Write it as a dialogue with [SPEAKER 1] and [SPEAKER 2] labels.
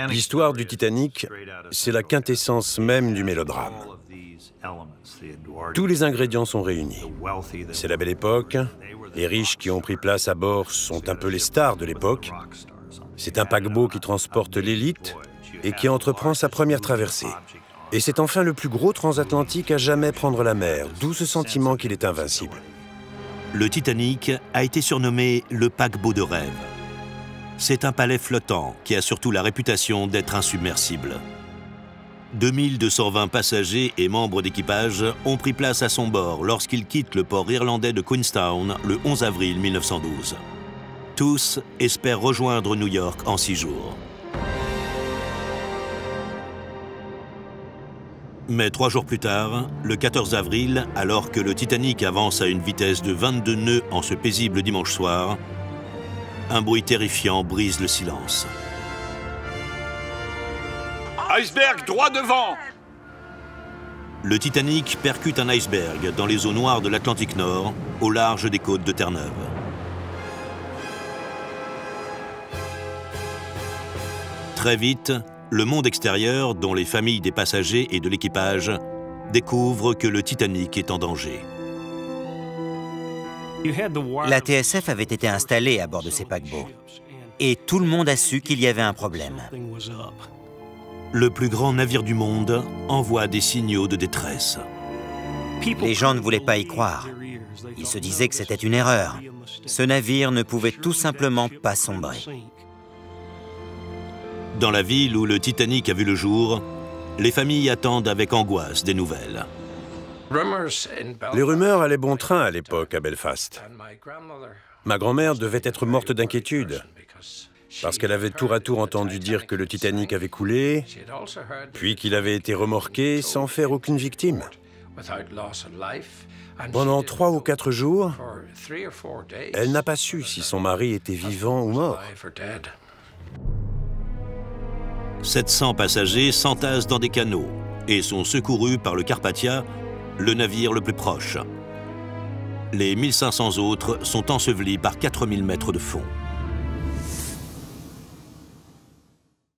[SPEAKER 1] L'histoire du Titanic, c'est la quintessence même du mélodrame. Tous les ingrédients sont réunis. C'est la belle époque, les riches qui ont pris place à bord sont un peu les stars de l'époque. C'est un paquebot qui transporte l'élite et qui entreprend sa première traversée. Et c'est enfin le plus gros transatlantique à jamais prendre la mer, d'où ce sentiment qu'il est invincible.
[SPEAKER 2] Le Titanic a été surnommé le paquebot de rêve. C'est un palais flottant qui a surtout la réputation d'être insubmersible. 2220 passagers et membres d'équipage ont pris place à son bord lorsqu'il quitte le port irlandais de Queenstown le 11 avril 1912. Tous espèrent rejoindre New York en 6 jours. Mais 3 jours plus tard, le 14 avril, alors que le Titanic avance à une vitesse de 22 nœuds en ce paisible dimanche soir, un bruit terrifiant brise le silence.
[SPEAKER 3] Iceberg droit devant!
[SPEAKER 2] Le Titanic percute un iceberg dans les eaux noires de l'Atlantique Nord, au large des côtes de Terre-Neuve. Très vite, le monde extérieur, dont les familles des passagers et de l'équipage, découvre que le Titanic est en danger.
[SPEAKER 4] La TSF avait été installée à bord de ces paquebots. Et tout le monde a su qu'il y avait un problème.
[SPEAKER 2] Le plus grand navire du monde envoie des signaux de détresse.
[SPEAKER 4] Les gens ne voulaient pas y croire. Ils se disaient que c'était une erreur. Ce navire ne pouvait tout simplement pas sombrer.
[SPEAKER 2] Dans la ville où le Titanic a vu le jour, les familles attendent avec angoisse des nouvelles.
[SPEAKER 1] Les rumeurs allaient bon train à l'époque à Belfast. Ma grand-mère devait être morte d'inquiétude, parce qu'elle avait tour à tour entendu dire que le Titanic avait coulé, puis qu'il avait été remorqué sans faire aucune victime. Pendant 3 ou 4 jours, elle n'a pas su si son mari était vivant ou mort.
[SPEAKER 2] 700 passagers s'entassent dans des canots et sont secourus par le Carpathia, le navire le plus proche. Les 1500 autres sont ensevelis par 4000 mètres de fond.